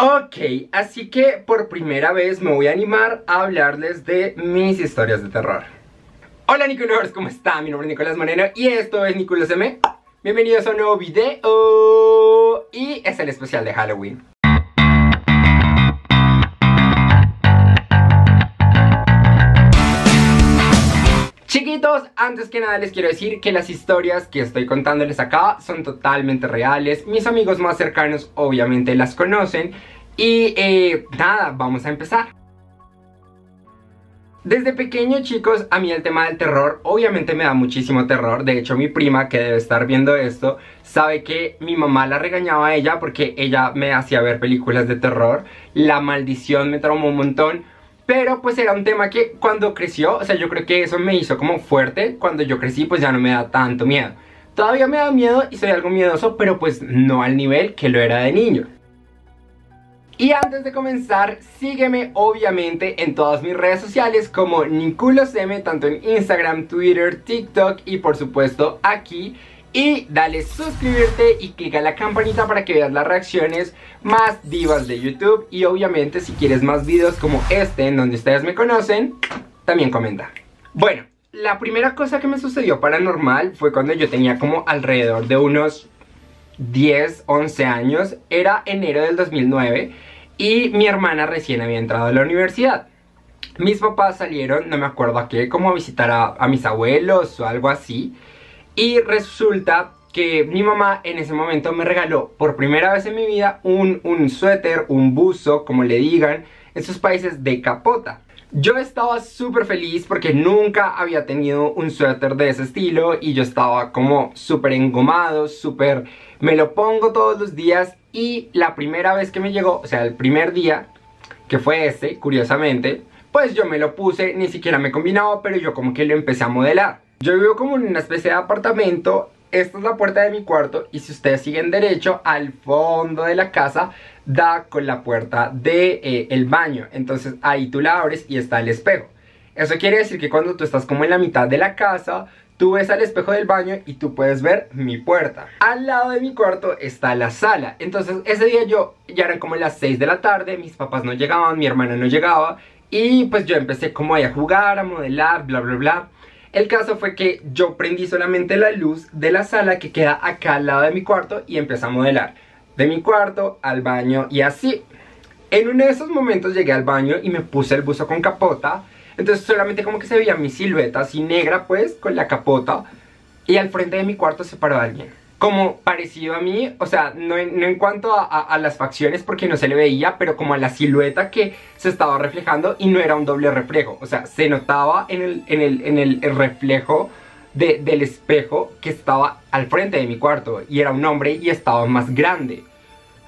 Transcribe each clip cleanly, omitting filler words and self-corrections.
Ok, así que por primera vez me voy a animar a hablarles de mis historias de terror. Hola Nicolors, ¿cómo están? Mi nombre es Nicolás Moreno y esto es Nicolás M. Bienvenidos a un nuevo video y es el especial de Halloween. Chiquitos, antes que nada les quiero decir que las historias que estoy contándoles acá son totalmente reales. Mis amigos más cercanos obviamente las conocen. Y nada, vamos a empezar. Desde pequeño, chicos, a mí el tema del terror obviamente me da muchísimo terror. De hecho, mi prima, que debe estar viendo esto, sabe que mi mamá la regañaba a ella porque ella me hacía ver películas de terror. La Maldición me traumó un montón. Pero pues era un tema que cuando creció, o sea, yo creo que eso me hizo como fuerte. Cuando yo crecí pues ya no me da tanto miedo. Todavía me da miedo y soy algo miedoso, pero pues no al nivel que lo era de niño. Y antes de comenzar, sígueme obviamente en todas mis redes sociales como NiculosM, tanto en Instagram, Twitter, TikTok y por supuesto aquí. Y dale suscribirte y clica la campanita para que veas las reacciones más divas de YouTube. Y obviamente si quieres más videos como este en donde ustedes me conocen, también comenta. Bueno, la primera cosa que me sucedió paranormal fue cuando yo tenía como alrededor de unos 10, 11 años. Era enero del 2009 y mi hermana recién había entrado a la universidad. Mis papás salieron, no me acuerdo a qué, como a visitar a mis abuelos o algo así. Y resulta que mi mamá en ese momento me regaló por primera vez en mi vida un suéter, un buzo, como le digan, en sus países de capota. Yo estaba súper feliz porque nunca había tenido un suéter de ese estilo y yo estaba como súper engomado, súper... Me lo pongo todos los días y la primera vez que me llegó, o sea, el primer día, que fue este, curiosamente, pues yo me lo puse, ni siquiera me combinaba, pero yo como que lo empecé a modelar. Yo vivo como en una especie de apartamento. Esta es la puerta de mi cuarto y si ustedes siguen derecho, al fondo de la casa da con la puerta del baño. Entonces ahí tú la abres y está el espejo. Eso quiere decir que cuando tú estás como en la mitad de la casa, tú ves al espejo del baño y tú puedes ver mi puerta. Al lado de mi cuarto está la sala. Entonces ese día ya eran como las 6 de la tarde, mis papás no llegaban, mi hermana no llegaba. Y pues yo empecé como ahí a jugar, a modelar, bla bla bla. El caso fue que yo prendí solamente la luz de la sala que queda acá al lado de mi cuarto y empecé a modelar de mi cuarto al baño y así. En uno de esos momentos llegué al baño y me puse el buzo con capota. Entonces solamente como que se veía mi silueta así negra pues con la capota. Y al frente de mi cuarto se paró alguien como parecido a mí, o sea, no en cuanto a las facciones porque no se le veía, pero como a la silueta que se estaba reflejando y no era un doble reflejo, o sea, se notaba en el reflejo del espejo que estaba al frente de mi cuarto y era un hombre y estaba más grande.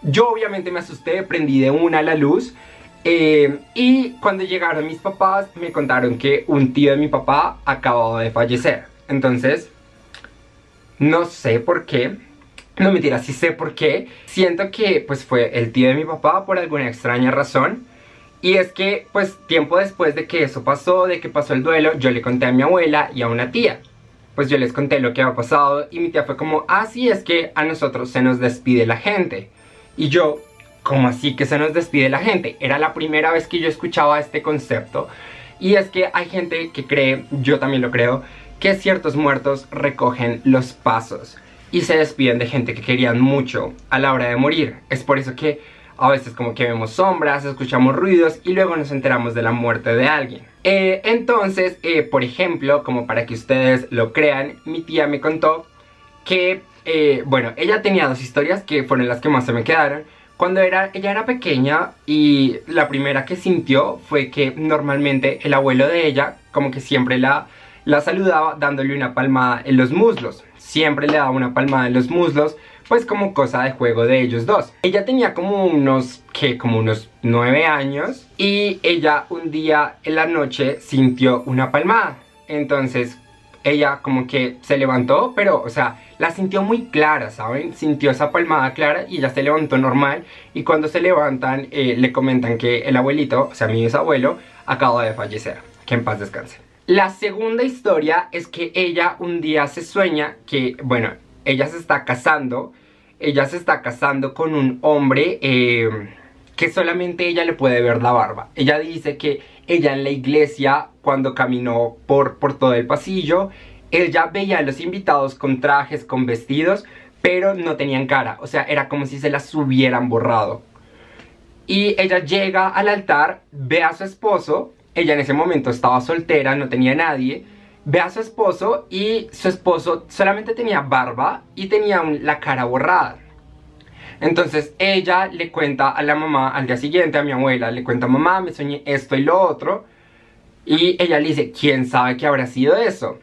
Yo obviamente me asusté, prendí de una la luz y cuando llegaron mis papás me contaron que un tío de mi papá acababa de fallecer. Entonces... no sé por qué, no mentira, sí sé por qué. Siento que pues fue el tío de mi papá por alguna extraña razón. Y es que pues tiempo después de que eso pasó, de que pasó el duelo, yo le conté a mi abuela y a una tía. Pues yo les conté lo que había pasado y mi tía fue como, ah sí, es que a nosotros se nos despide la gente. Y yo, ¿cómo así que se nos despide la gente? Era la primera vez que yo escuchaba este concepto. Y es que hay gente que cree, yo también lo creo, que ciertos muertos recogen los pasos y se despiden de gente que querían mucho a la hora de morir. Es por eso que a veces como que vemos sombras, escuchamos ruidos y luego nos enteramos de la muerte de alguien. Entonces, por ejemplo, como para que ustedes lo crean, mi tía me contó que, bueno, ella tenía dos historias que fueron las que más se me quedaron. Cuando ella era pequeña y la primera que sintió fue que normalmente el abuelo de ella como que siempre la saludaba dándole una palmada en los muslos. Siempre le daba una palmada en los muslos, pues como cosa de juego de ellos dos. Ella tenía como unos 9 años y ella un día en la noche sintió una palmada. Entonces ella como que se levantó, pero o sea, la sintió muy clara, ¿saben? Sintió esa palmada clara y ella se levantó normal. Y cuando se levantan le comentan que el abuelito, o sea mi bisabuelo, acaba de fallecer. Que en paz descanse. La segunda historia es que ella un día se sueña que, bueno, ella se está casando con un hombre que solamente ella le puede ver la barba. Ella dice que ella en la iglesia, cuando caminó por todo el pasillo, ella veía a los invitados con trajes, con vestidos, pero no tenían cara. O sea, era como si se las hubieran borrado. Y ella llega al altar, ve a su esposo. Ella en ese momento estaba soltera, no tenía nadie. Ve a su esposo y su esposo solamente tenía barba y tenía la cara borrada. Entonces ella le cuenta a la mamá al día siguiente, a mi abuela, le cuenta: mamá, me soñé esto y lo otro. Y ella le dice: ¿quién sabe qué habrá sido eso?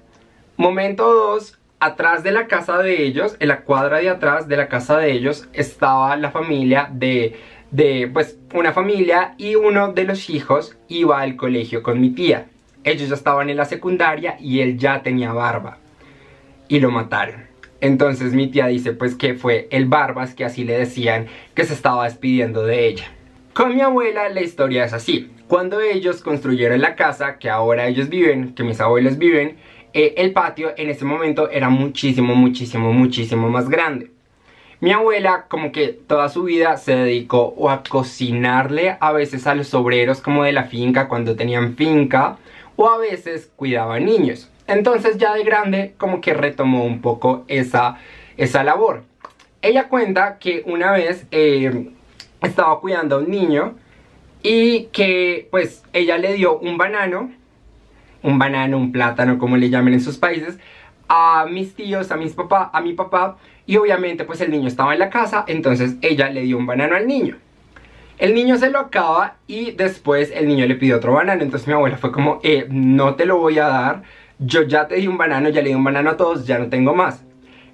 Momento 2, atrás de la casa de ellos, en la cuadra de atrás de la casa de ellos, estaba la familia pues una familia, y uno de los hijos iba al colegio con mi tía. Ellos ya estaban en la secundaria y él ya tenía barba. Y lo mataron. Entonces mi tía dice pues que fue el Barbas, que así le decían, que se estaba despidiendo de ella. Con mi abuela la historia es así. Cuando ellos construyeron la casa que ahora ellos viven, que mis abuelos viven, el patio en ese momento era muchísimo más grande. Mi abuela como que toda su vida se dedicó o a cocinarle a veces a los obreros como de la finca cuando tenían finca, o a veces cuidaba niños. Entonces ya de grande como que retomó un poco esa labor. Ella cuenta que una vez estaba cuidando a un niño y que pues ella le dio un banano, un plátano, como le llamen en sus países, a mis tíos, a mi papá, y obviamente pues el niño estaba en la casa, entonces ella le dio un banano al niño. El niño se lo acaba y después el niño le pidió otro banano. Entonces mi abuela fue como: no te lo voy a dar, yo ya te di un banano, ya le di un banano a todos, ya no tengo más.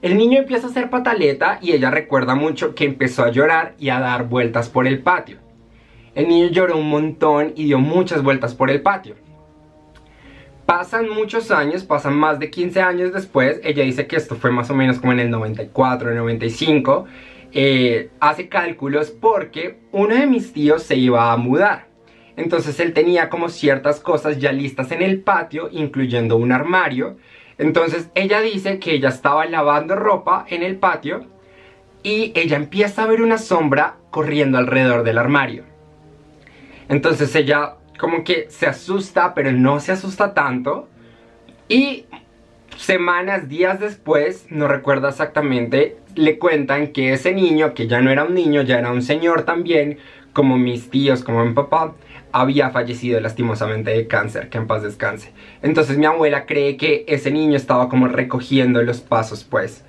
El niño empieza a hacer pataleta y ella recuerda mucho que empezó a llorar y a dar vueltas por el patio. El niño lloró un montón y dio muchas vueltas por el patio. Pasan muchos años, pasan más de 15 años después. Ella dice que esto fue más o menos como en el 94, 95. Hace cálculos porque uno de mis tíos se iba a mudar. Entonces él tenía como ciertas cosas ya listas en el patio, incluyendo un armario. Entonces ella dice que ella estaba lavando ropa en el patio y ella empieza a ver una sombra corriendo alrededor del armario. Entonces ella como que se asusta, pero no se asusta tanto. Y semanas, días después, no recuerdo exactamente, le cuentan que ese niño, que ya no era un niño, ya era un señor también, como mis tíos, como mi papá, había fallecido lastimosamente de cáncer, que en paz descanse. Entonces mi abuela cree que ese niño estaba como recogiendo los pasos pues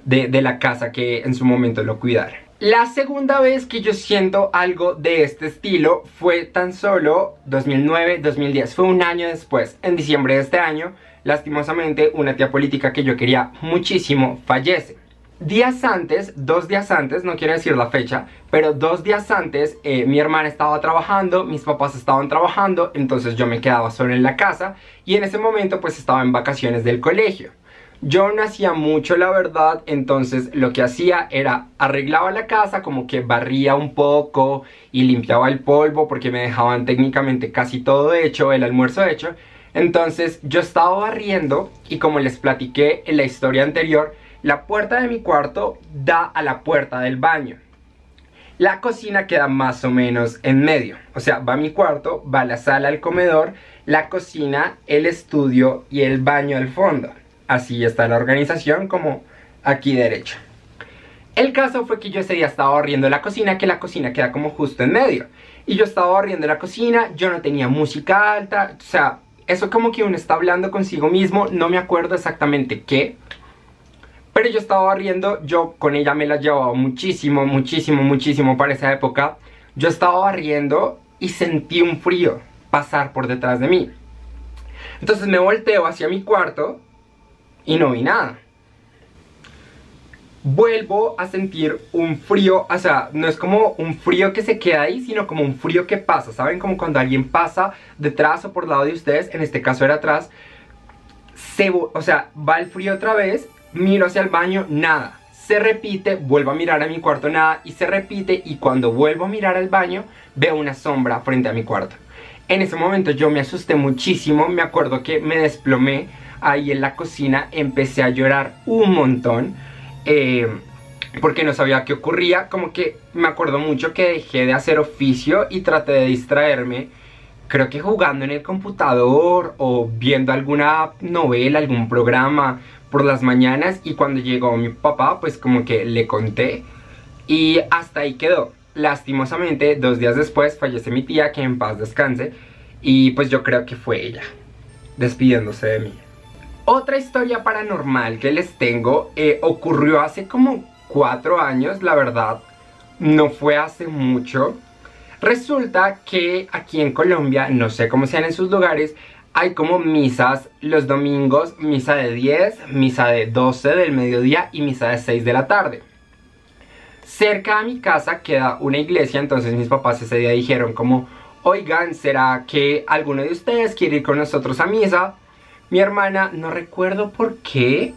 de la casa que en su momento lo cuidara. La segunda vez que yo siento algo de este estilo fue tan solo 2009-2010, fue un año después, en diciembre de este año. Lastimosamente una tía política que yo quería muchísimo fallece. Días antes, 2 días antes, no quiero decir la fecha, pero 2 días antes mi hermana estaba trabajando, mis papás estaban trabajando, entonces yo me quedaba solo en la casa y en ese momento pues estaba en vacaciones del colegio. Yo no hacía mucho, la verdad, entonces lo que hacía era arreglaba la casa, como que barría un poco y limpiaba el polvo porque me dejaban técnicamente casi todo hecho, el almuerzo hecho. Entonces yo estaba barriendo y, como les platiqué en la historia anterior, la puerta de mi cuarto da a la puerta del baño. La cocina queda más o menos en medio, o sea, va mi cuarto, va la sala, el comedor, la cocina, el estudio y el baño al fondo. Así está la organización, como aquí derecho. El caso fue que yo ese día estaba barriendo la cocina, que la cocina queda como justo en medio. Y yo estaba barriendo la cocina, yo no tenía música alta, o sea, eso como que uno está hablando consigo mismo, no me acuerdo exactamente qué. Pero yo estaba barriendo, yo con ella me la llevaba muchísimo para esa época. Yo estaba barriendo y sentí un frío pasar por detrás de mí. Entonces me volteo hacia mi cuarto y no vi nada. Vuelvo a sentir un frío, o sea, no es como un frío que se queda ahí, sino como un frío que pasa, ¿saben? Como cuando alguien pasa detrás o por el lado de ustedes, en este caso era atrás. O sea, va el frío otra vez, miro hacia el baño, nada. Se repite, vuelvo a mirar a mi cuarto, nada, y se repite, y cuando vuelvo a mirar al baño, veo una sombra frente a mi cuarto. En ese momento yo me asusté muchísimo, me acuerdo que me desplomé ahí en la cocina, empecé a llorar un montón. porque no sabía qué ocurría. Como que me acuerdo mucho que dejé de hacer oficio y traté de distraerme, creo que jugando en el computador o viendo alguna novela, algún programa por las mañanas, y cuando llegó mi papá pues como que le conté y hasta ahí quedó. Lastimosamente 2 días después fallece mi tía, que en paz descanse, y pues yo creo que fue ella despidiéndose de mí. Otra historia paranormal que les tengo ocurrió hace como 4 años, la verdad, no fue hace mucho. Resulta que aquí en Colombia, no sé cómo sean en sus lugares, hay como misas los domingos, misa de 10, misa de 12 del mediodía y misa de 6 de la tarde. Cerca de mi casa queda una iglesia, entonces mis papás ese día dijeron como, oigan, ¿será que alguno de ustedes quiere ir con nosotros a misa? Mi hermana, no recuerdo por qué,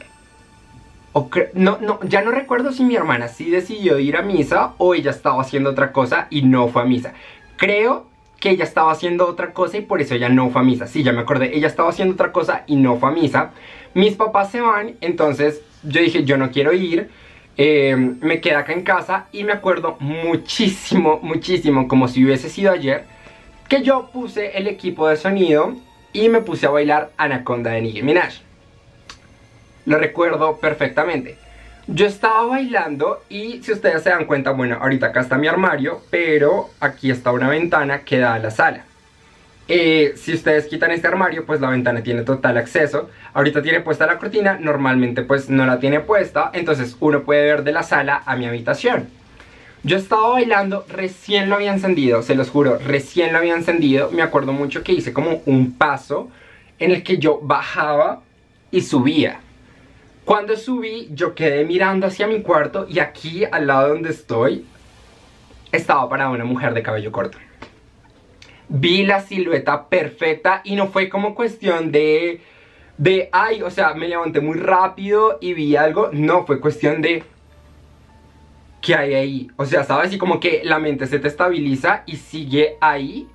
ya no recuerdo si mi hermana sí decidió ir a misa o ella estaba haciendo otra cosa y no fue a misa. Creo que ella estaba haciendo otra cosa y por eso ella no fue a misa. Sí, ya me acordé, ella estaba haciendo otra cosa y no fue a misa. Mis papás se van, entonces yo dije, yo no quiero ir, me quedé acá en casa. Y me acuerdo muchísimo, muchísimo, como si hubiese sido ayer, que yo puse el equipo de sonido y me puse a bailar Anaconda de Nicki Minaj. Lo recuerdo perfectamente. Yo estaba bailando y si ustedes se dan cuenta, bueno, ahorita acá está mi armario, pero aquí está una ventana que da a la sala. Si ustedes quitan este armario, pues la ventana tiene total acceso. Ahorita tiene puesta la cortina, normalmente pues no la tiene puesta, entonces uno puede ver de la sala a mi habitación. Yo estaba bailando, recién lo había encendido, se los juro, recién lo había encendido. Me acuerdo mucho que hice como un paso en el que yo bajaba y subía. Cuando subí, yo quedé mirando hacia mi cuarto y aquí, al lado donde estoy, estaba parada una mujer de cabello corto. Vi la silueta perfecta y no fue como cuestión ay, o sea, me levanté muy rápido y vi algo. No, fue cuestión de, ¿qué hay ahí? O sea, ¿sabes? Y como que la mente se te estabiliza y sigue ahí.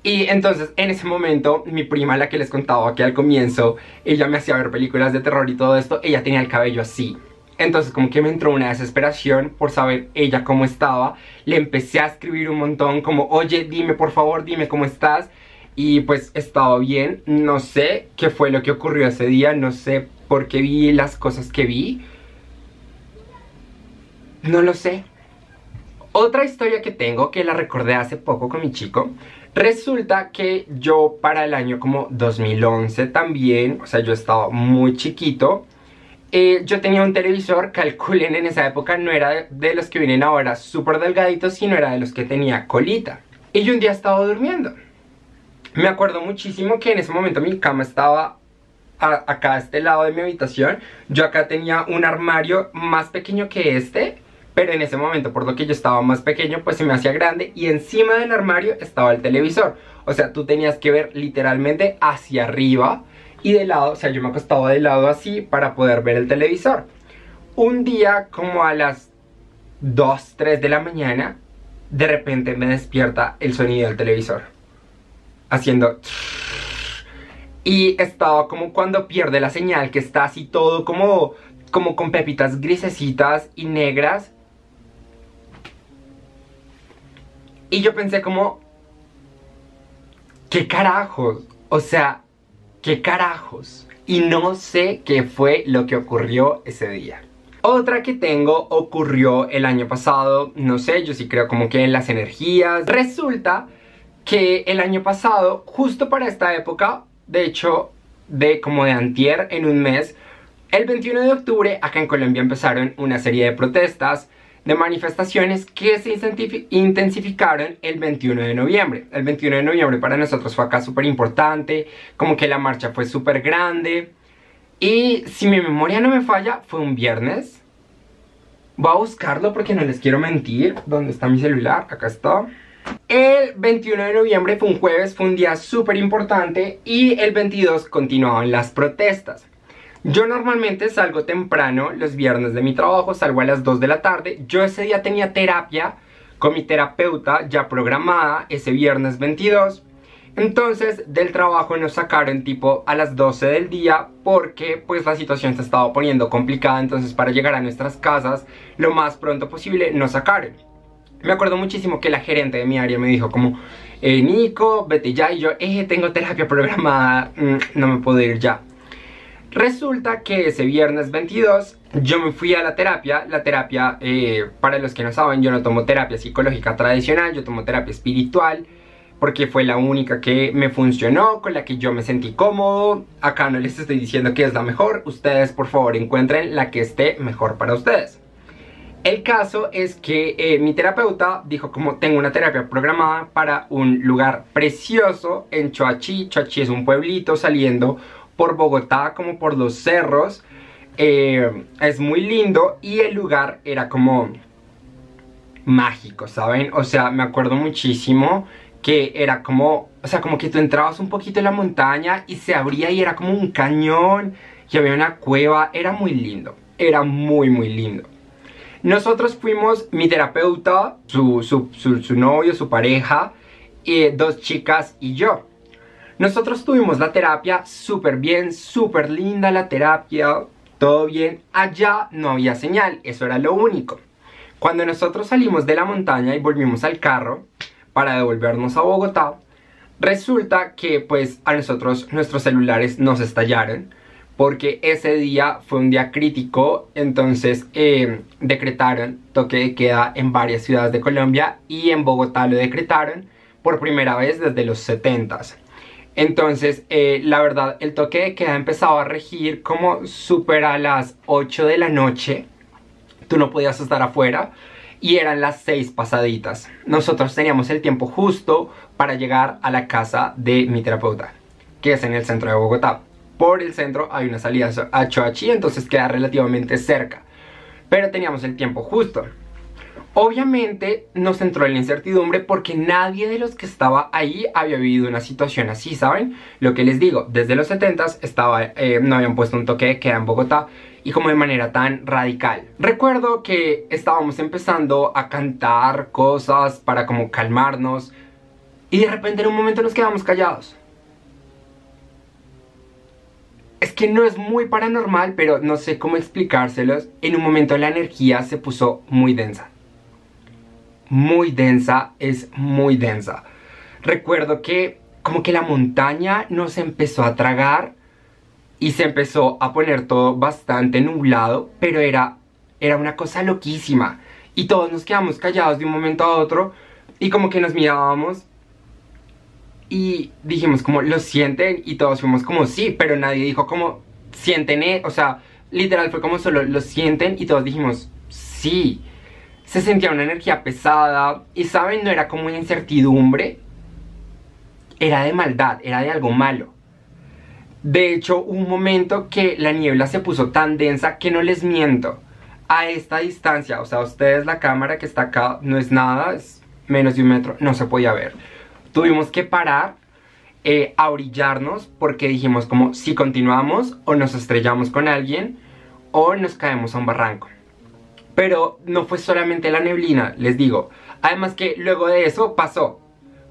Y entonces en ese momento mi prima, la que les contaba aquí al comienzo, ella me hacía ver películas de terror y todo esto, ella tenía el cabello así. Entonces como que me entró una desesperación por saber ella cómo estaba. Le empecé a escribir un montón como, oye, dime por favor, dime cómo estás. Y pues estaba bien, no sé qué fue lo que ocurrió ese día, no sé por qué vi las cosas que vi. No lo sé. Otra historia que tengo, que la recordé hace poco con mi chico. Resulta que yo para el año como 2011 también, o sea, yo estaba muy chiquito. Yo tenía un televisor, calculen, en esa época no era de los que vienen ahora súper delgaditos, sino era de los que tenía colita. Y yo un día estaba durmiendo. Me acuerdo muchísimo que en ese momento mi cama estaba acá a este lado de mi habitación. Yo acá tenía un armario más pequeño que este, pero en ese momento, por lo que yo estaba más pequeño, pues se me hacía grande. Y encima del armario estaba el televisor. O sea, tú tenías que ver literalmente hacia arriba y de lado. O sea, yo me acostaba de lado así para poder ver el televisor. Un día, como a las 2, 3 de la mañana, de repente me despierta el sonido del televisor haciendo... Y estaba como cuando pierde la señal, que está así todo como con pepitas grisecitas y negras. Y yo pensé como, ¿qué carajos? O sea, ¿qué carajos? Y no sé qué fue lo que ocurrió ese día. Otra que tengo ocurrió el año pasado, no sé, yo sí creo como que en las energías. Resulta que el año pasado, justo para esta época, de hecho, como de antier, en un mes, el 21 de octubre, acá en Colombia empezaron una serie de protestas, de manifestaciones que se intensificaron el 21 de noviembre. El 21 de noviembre para nosotros fue acá súper importante, como que la marcha fue súper grande. Y si mi memoria no me falla, fue un viernes. Voy a buscarlo porque no les quiero mentir. ¿Dónde está mi celular? Acá está. El 21 de noviembre fue un jueves, fue un día súper importante. Y el 22 continuaban las protestas. Yo normalmente salgo temprano los viernes de mi trabajo, salgo a las 2 de la tarde. Yo ese día tenía terapia con mi terapeuta ya programada ese viernes 22. Entonces del trabajo nos sacaron tipo a las 12 del día porque pues la situación se estaba poniendo complicada. Entonces para llegar a nuestras casas lo más pronto posible nos sacaron. Me acuerdo muchísimo que la gerente de mi área me dijo como Nico, vete ya. Y yo, tengo terapia programada, no me puedo ir ya. Resulta que ese viernes 22 yo me fui a la terapia. La terapia, para los que no saben, yo no tomo terapia psicológica tradicional, yo tomo terapia espiritual, porque fue la única que me funcionó, con la que yo me sentí cómodo. Acá no les estoy diciendo que es la mejor, ustedes por favor encuentren la que esté mejor para ustedes. El caso es que mi terapeuta dijo como tengo una terapia programada para un lugar precioso en Choachí. Choachí es un pueblito saliendo por Bogotá, como por los cerros. Es muy lindo y el lugar era como mágico, ¿saben? O sea, me acuerdo muchísimo que era como, o sea, como que tú entrabas un poquito en la montaña y se abría y era como un cañón y había una cueva. Era muy lindo, era muy lindo. Nosotros fuimos, mi terapeuta, su novio, su pareja, dos chicas y yo. Nosotros tuvimos la terapia súper bien, súper linda la terapia, todo bien. Allá no había señal, eso era lo único. Cuando nosotros salimos de la montaña y volvimos al carro para devolvernos a Bogotá, resulta que pues a nosotros nuestros celulares nos estallaron. Porque ese día fue un día crítico, entonces decretaron toque de queda en varias ciudades de Colombia y en Bogotá lo decretaron por primera vez desde los 70s. Entonces, la verdad, el toque de queda empezaba a regir como súper a las 8 de la noche. Tú no podías estar afuera y eran las 6 pasaditas. Nosotros teníamos el tiempo justo para llegar a la casa de mi terapeuta, que es en el centro de Bogotá. Por el centro hay una salida a Choachí, entonces queda relativamente cerca. Pero teníamos el tiempo justo. Obviamente nos entró en la incertidumbre porque nadie de los que estaba ahí había vivido una situación así, ¿saben? Lo que les digo, desde los 70s no habían puesto un toque de queda en Bogotá y como de manera tan radical. Recuerdo que estábamos empezando a cantar cosas para como calmarnos y de repente en un momento nos quedamos callados. Es que no es muy paranormal, pero no sé cómo explicárselos. En un momento la energía se puso muy densa. Muy densa, es muy densa. Recuerdo que como que la montaña nos empezó a tragar y se empezó a poner todo bastante nublado, pero era una cosa loquísima. Y todos nos quedamos callados de un momento a otro y como que nos mirábamos. Y dijimos como, ¿lo sienten? Y todos fuimos como, sí, pero nadie dijo como, sienten, o sea, literal fue como solo, ¿lo sienten? Y todos dijimos, sí. Se sentía una energía pesada y, ¿saben? No era como una incertidumbre, era de maldad, era de algo malo. De hecho, hubo un momento que la niebla se puso tan densa que no les miento. A esta distancia, o sea, ustedes la cámara que está acá no es nada, es menos de 1 metro, no se podía ver. Tuvimos que parar a orillarnos porque dijimos como si continuamos o nos estrellamos con alguien o nos caemos a un barranco. Pero no fue solamente la neblina, les digo. Además que luego de eso pasó.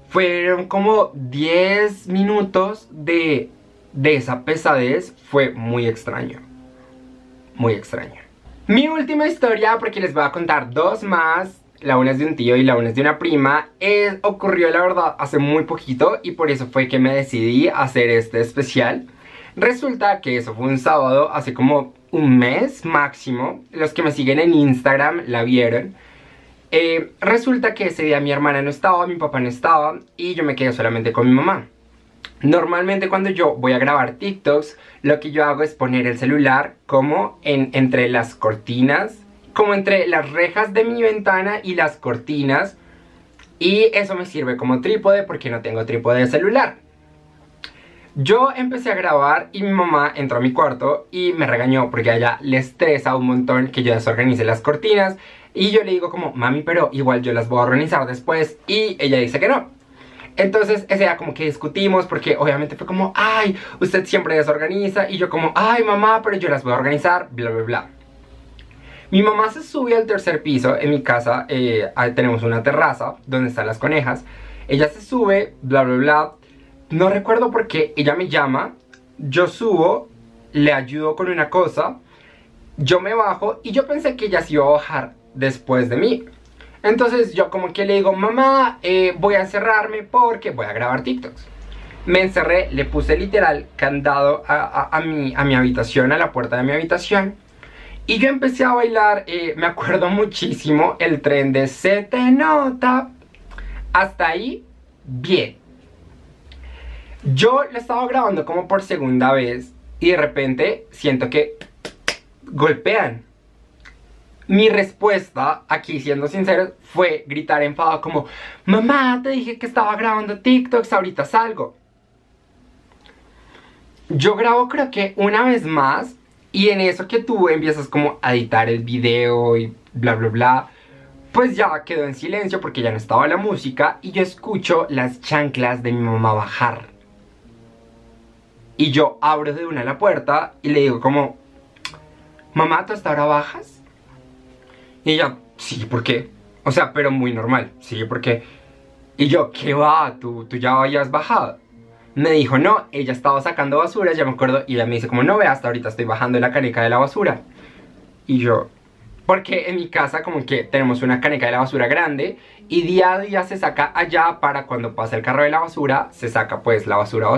Fueron como 10 minutos de esa pesadez. Fue muy extraño. Muy extraño. Mi última historia, porque les voy a contar dos más. La una es de un tío y la una es de una prima. Ocurrió la verdad hace muy poquito y por eso fue que me decidí a hacer este especial. Resulta que eso fue un sábado hace como un mes máximo. Los que me siguen en Instagram la vieron. Resulta que ese día mi hermana no estaba, mi papá no estaba y yo me quedé solamente con mi mamá. Normalmente cuando yo voy a grabar TikToks, lo que yo hago es poner el celular como entre las cortinas, como entre las rejas de mi ventana y las cortinas. Y eso me sirve como trípode porque no tengo trípode de celular. Yo empecé a grabar y mi mamá entró a mi cuarto y me regañó porque a ella le estresa un montón que yo desorganice las cortinas. Y yo le digo como, mami, pero igual yo las voy a organizar después. Y ella dice que no. Entonces ese día como que discutimos porque obviamente fue como, ay, usted siempre desorganiza. Y yo como, ay mamá, pero yo las voy a organizar, bla bla bla. Mi mamá se sube al tercer piso. En mi casa tenemos una terraza donde están las conejas. Ella se sube, bla bla bla. no recuerdo por qué, ella me llama, yo subo, le ayudo con una cosa, yo me bajo y yo pensé que ella se iba a bajar después de mí. Entonces yo como que le digo, mamá, voy a encerrarme porque voy a grabar TikToks. Me encerré, le puse literal candado a mi habitación, a la puerta de mi habitación. Y yo empecé a bailar, me acuerdo muchísimo, el tren de Se Te Nota. Hasta ahí, bien. Yo lo estaba grabando como por segunda vez y de repente siento que golpean. Mi respuesta, aquí siendo sincero, fue gritar enfadado como, mamá, te dije que estaba grabando TikToks, ahorita salgo. Yo grabo creo que una vez más y en eso que tú empiezas como a editar el video y bla bla bla, pues ya quedó en silencio porque ya no estaba la música y yo escucho las chanclas de mi mamá bajar. Y yo abro de una la puerta y le digo como, mamá, ¿tú hasta ahora bajas? Y ella, sí, ¿por qué? O sea, pero muy normal, sí, ¿por qué? Y yo, ¿qué va? ¿Tú ya habías bajado? Me dijo, no, ella estaba sacando basura, ya me acuerdo. Y ella me dice como, no, ve, hasta ahorita estoy bajando la caneca de la basura. Y yo, porque en mi casa como que tenemos una caneca de la basura grande y día a día se saca allá para cuando pasa el carro de la basura, se saca pues la basura.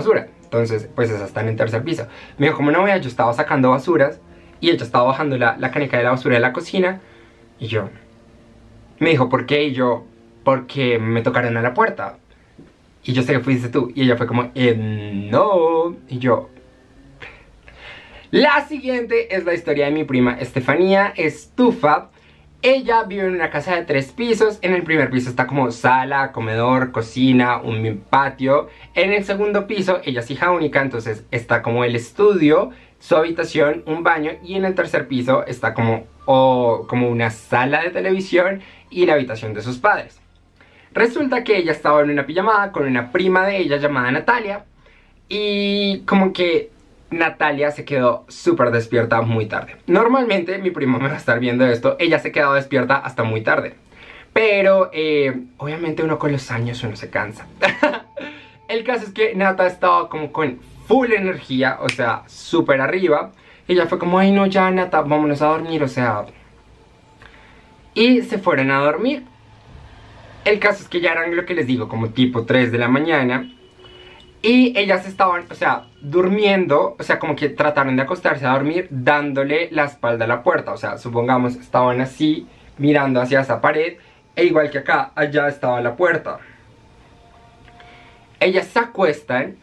Entonces, pues esas están en tercer piso. Me dijo, como no, vea, yo estaba sacando basuras y ella estaba bajando la caneca de la basura de la cocina. Y yo, me dijo, ¿por qué? Y yo, porque me tocaron a la puerta. Y yo sé que fuiste tú. Y ella fue como, no. Y yo... La siguiente es la historia de mi prima Estefanía Estufa. Ella vive en una casa de 3 pisos. En el primer piso está como sala, comedor, cocina, un patio. En el segundo piso, ella es hija única, entonces está como el estudio, su habitación, un baño. Y en el tercer piso está como una sala de televisión y la habitación de sus padres. Resulta que ella estaba en una pijamada con una prima de ella llamada Natalia. Y como que Natalia se quedó súper despierta muy tarde. Normalmente mi prima me va a estar viendo esto. Ella se quedó despierta hasta muy tarde. Pero obviamente uno con los años uno se cansa. El caso es que Nata estaba como con full energía, o sea, súper arriba. Ella fue como, ay no, ya Nata, vámonos a dormir, o sea. Y se fueron a dormir. El caso es que ya eran lo que les digo, como tipo 3 de la mañana. Y ellas estaban, o sea, durmiendo, o sea, como que trataron de acostarse a dormir dándole la espalda a la puerta. O sea, supongamos, estaban así, mirando hacia esa pared. E igual que acá, allá estaba la puerta. Ellas se acuestan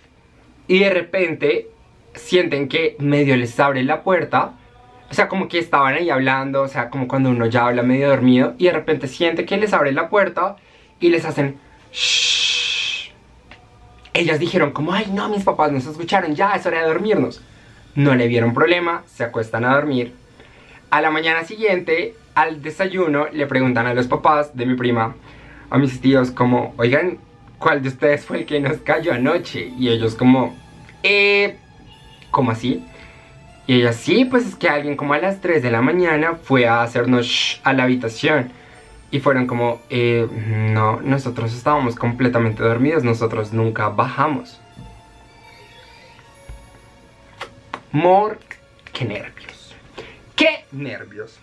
y de repente sienten que medio les abre la puerta. O sea, como que estaban ahí hablando, o sea, como cuando uno ya habla medio dormido. Y de repente siente que les abre la puerta y les hacen shhh. Ellas dijeron como, ay no, mis papás nos escucharon, ya es hora de dormirnos. No le vieron problema, se acuestan a dormir. A la mañana siguiente, al desayuno, le preguntan a los papás de mi prima, a mis tíos como, oigan, ¿cuál de ustedes fue el que nos cayó anoche? Y ellos como, ¿cómo así? Y ella, sí, pues es que alguien como a las 3 de la mañana fue a hacernos shh a la habitación. Y fueron como, no, nosotros estábamos completamente dormidos, nosotros nunca bajamos. ¡Qué nervios! ¡Qué nervios!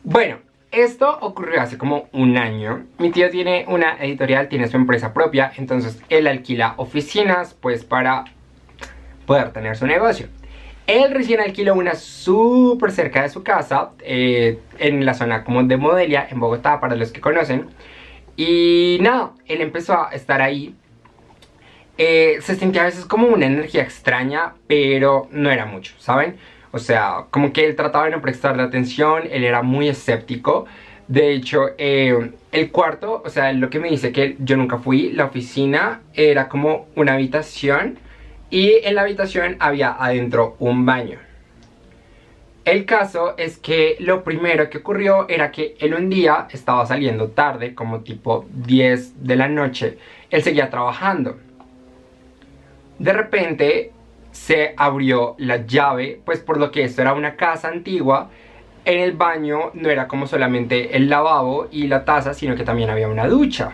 Bueno, esto ocurrió hace como un año. Mi tío tiene una editorial, tiene su empresa propia, entonces él alquila oficinas pues para poder tener su negocio. Él recién alquiló una súper cerca de su casa, en la zona como de Modelia, en Bogotá, para los que conocen. Y nada, él empezó a estar ahí. Se sentía a veces como una energía extraña, pero no era mucho, ¿saben? O sea, como que él trataba de no prestarle atención, él era muy escéptico. De hecho, el cuarto, o sea, lo que me dice que yo nunca fui, la oficina era como una habitación. Y en la habitación había adentro un baño. El caso es que lo primero que ocurrió era que él un día estaba saliendo tarde, como tipo 10 de la noche. Él seguía trabajando. De repente se abrió la llave, pues por lo que esto era una casa antigua. En el baño no era como solamente el lavabo y la taza, sino que también había una ducha.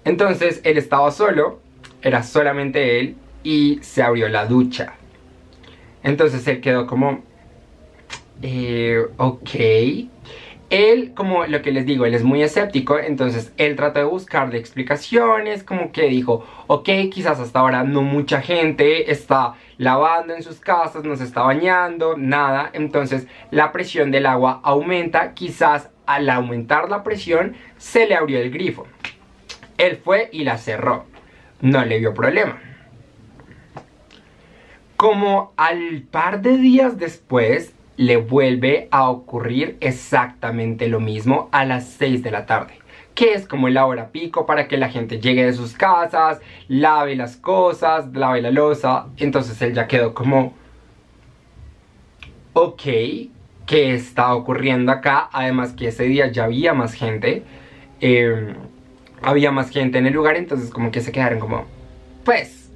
Entonces él estaba solo. era solamente él y se abrió la ducha. Entonces él quedó como, ok. Él, como lo que les digo, él es muy escéptico, entonces él trató de buscarle explicaciones, como que dijo, ok, quizás hasta ahora no mucha gente está lavando en sus casas, no se está bañando, nada, entonces la presión del agua aumenta, quizás al aumentar la presión se le abrió el grifo. Él fue y la cerró, no le vio problema. Como al par de días después, le vuelve a ocurrir exactamente lo mismo a las 6 de la tarde, que es como la hora pico para que la gente llegue de sus casas, lave las cosas, lave la loza. Entonces él ya quedó como, ok, ¿qué está ocurriendo acá? Además que ese día ya había más gente, había más gente en el lugar, entonces como que se quedaron como, pues,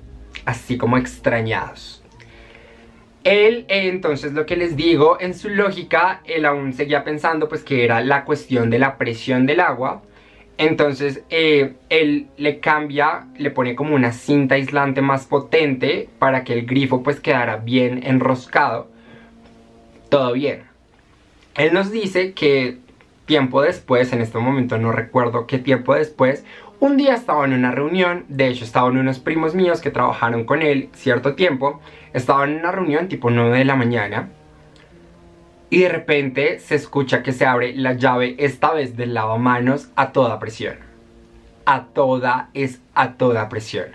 así como extrañados. Él, entonces lo que les digo, en su lógica, él aún seguía pensando pues que era la cuestión de la presión del agua. Entonces él le cambia, le pone como una cinta aislante más potente para que el grifo pues quedara bien enroscado. Todo bien. Él nos dice que tiempo después, en este momento no recuerdo qué tiempo después, un día estaba en una reunión, de hecho estaban unos primos míos que trabajaron con él cierto tiempo, estaban en una reunión tipo 9 de la mañana y de repente se escucha que se abre la llave, esta vez del lavamanos, a toda presión. A toda presión.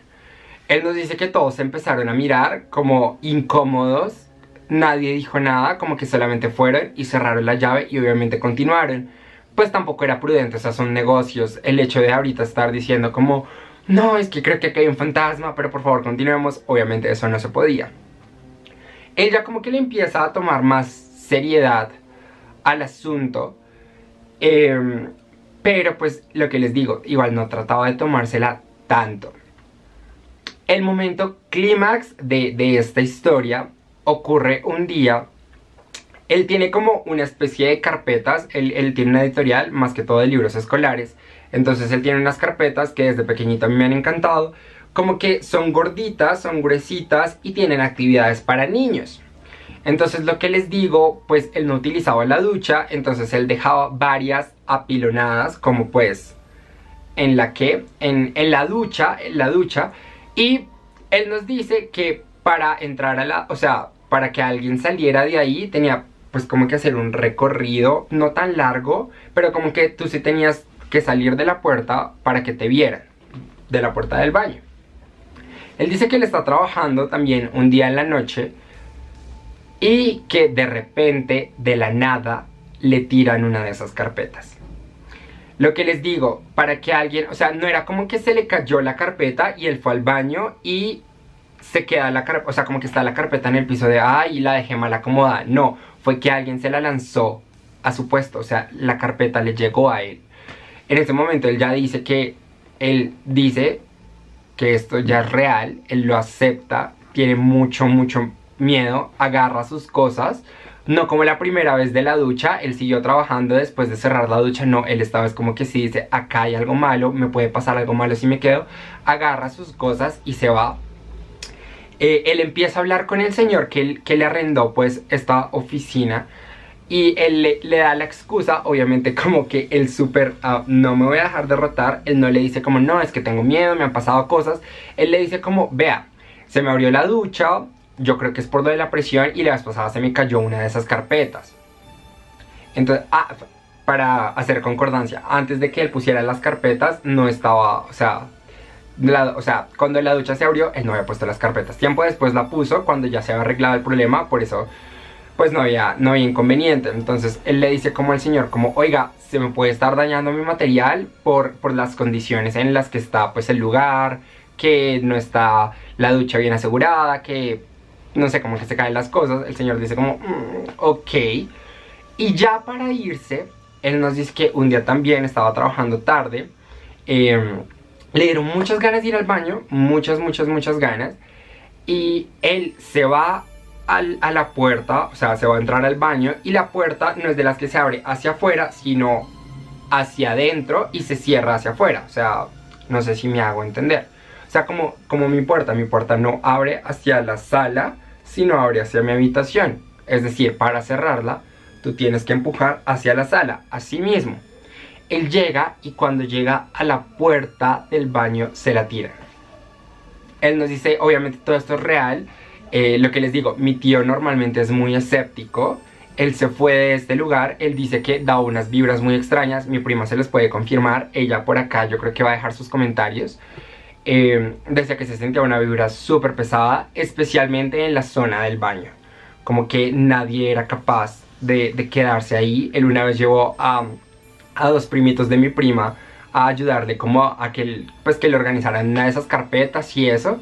Él nos dice que todos se empezaron a mirar como incómodos, nadie dijo nada, como que solamente fueron y cerraron la llave y obviamente continuaron. Pues tampoco era prudente, o sea, son negocios. El hecho de ahorita estar diciendo como, no, es que creo que aquí hay un fantasma, pero por favor continuemos, obviamente eso no se podía. Ella como que le empieza a tomar más seriedad al asunto, pero pues lo que les digo, igual no trataba de tomársela tanto. El momento clímax de esta historia ocurre un día. Él tiene como una especie de carpetas, él tiene una editorial más que todo de libros escolares, entonces él tiene unas carpetas que desde pequeñito a mí me han encantado, como que son gorditas, son gruesitas y tienen actividades para niños. Entonces lo que les digo, pues él no utilizaba la ducha, entonces él dejaba varias apilonadas como pues en la ducha, y él nos dice que para entrar a la, o sea, para que alguien saliera de ahí tenía pues como que hacer un recorrido no tan largo, pero como que tú sí tenías que salir de la puerta para que te vieran, de la puerta del baño. Él dice que él está trabajando también un día en la noche y que de repente, de la nada, le tiran una de esas carpetas. Lo que les digo, para que alguien, o sea, no era como que se le cayó la carpeta y él fue al baño y se queda la carpeta, o sea, como que está la carpeta en el piso de, ay, la dejé mal acomodada. No, fue que alguien se la lanzó a su puesto, o sea, la carpeta le llegó a él. En ese momento él ya dice que, esto ya es real, él lo acepta, tiene mucho miedo, agarra sus cosas. No como la primera vez de la ducha, él siguió trabajando después de cerrar la ducha. No, él esta vez como que sí dice, acá hay algo malo, me puede pasar algo malo si me quedo. Agarra sus cosas y se va. Él empieza a hablar con el señor que le arrendó pues esta oficina. Y él le da la excusa, obviamente como que el súper, no me voy a dejar derrotar. Él no le dice como, no, es que tengo miedo, me han pasado cosas. Él le dice como, vea, se me abrió la ducha, yo creo que es por lo de la presión y la vez pasada se me cayó una de esas carpetas. Entonces, para hacer concordancia, antes de que él pusiera las carpetas no estaba, o sea, cuando la ducha se abrió, él no había puesto las carpetas. Tiempo después la puso, cuando ya se había arreglado el problema, por eso pues no había inconveniente. Entonces él le dice como al señor, como, oiga, se me puede estar dañando mi material por las condiciones en las que está pues el lugar, que no está la ducha bien asegurada, que no sé, como que se caen las cosas. El señor dice como, ok. Y ya para irse, él nos dice que un día también estaba trabajando tarde, le dieron muchas ganas de ir al baño, muchas ganas, y él se va a la puerta, o sea, se va a entrar al baño, y la puerta no es de las que se abre hacia afuera, sino hacia adentro y se cierra hacia afuera. O sea, no sé si me hago entender. O O sea, como mi puerta no abre hacia la sala, sino abre hacia mi habitación. Es decir, para cerrarla, tú tienes que empujar hacia la sala, así mismo. Él llega y cuando llega a la puerta del baño se la tira. Él nos dice, obviamente todo esto es real. Lo que les digo, mi tío normalmente es muy escéptico. Él se fue de este lugar, él dice que da unas vibras muy extrañas. Mi prima se les puede confirmar, ella por acá yo creo que va a dejar sus comentarios. Decía que se sentía una vibra súper pesada, especialmente en la zona del baño. Como que nadie era capaz de quedarse ahí. Él una vez llevó a dos primitos de mi prima a ayudarle como a que, pues, que le organizaran una de esas carpetas y eso.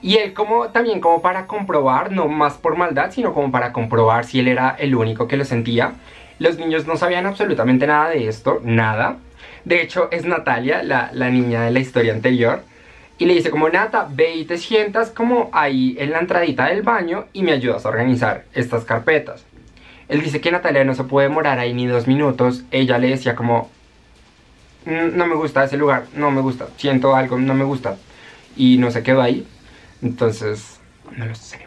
Y él también como para comprobar, no más por maldad, sino como para comprobar si él era el único que lo sentía. Los niños no sabían absolutamente nada de esto, nada. De hecho es Natalia, la niña de la historia anterior. Y le dice como, Nata, ve y te sientas como ahí en la entradita del baño y me ayudas a organizar estas carpetas. Él dice que Natalia no se puede demorar ahí ni 2 minutos. Ella le decía como, no me gusta ese lugar, no me gusta, siento algo, no me gusta. Y no se quedó ahí. Entonces, no lo sé.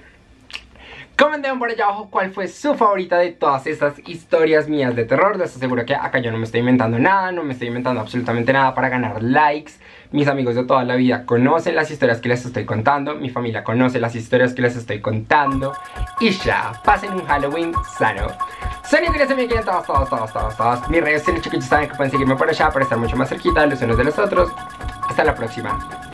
Comenten por allá abajo cuál fue su favorita de todas estas historias mías de terror. Les aseguro que acá yo no me estoy inventando nada, no me estoy inventando absolutamente nada para ganar likes. Mis amigos de toda la vida conocen las historias que les estoy contando. Mi familia conoce las historias que les estoy contando. Y ya, pasen un Halloween sano. Soy Nicolás, me quieren todos. Mis redes sociales, chiquillos, saben que pueden seguirme por allá para estar mucho más cerquita de los unos de los otros. Hasta la próxima.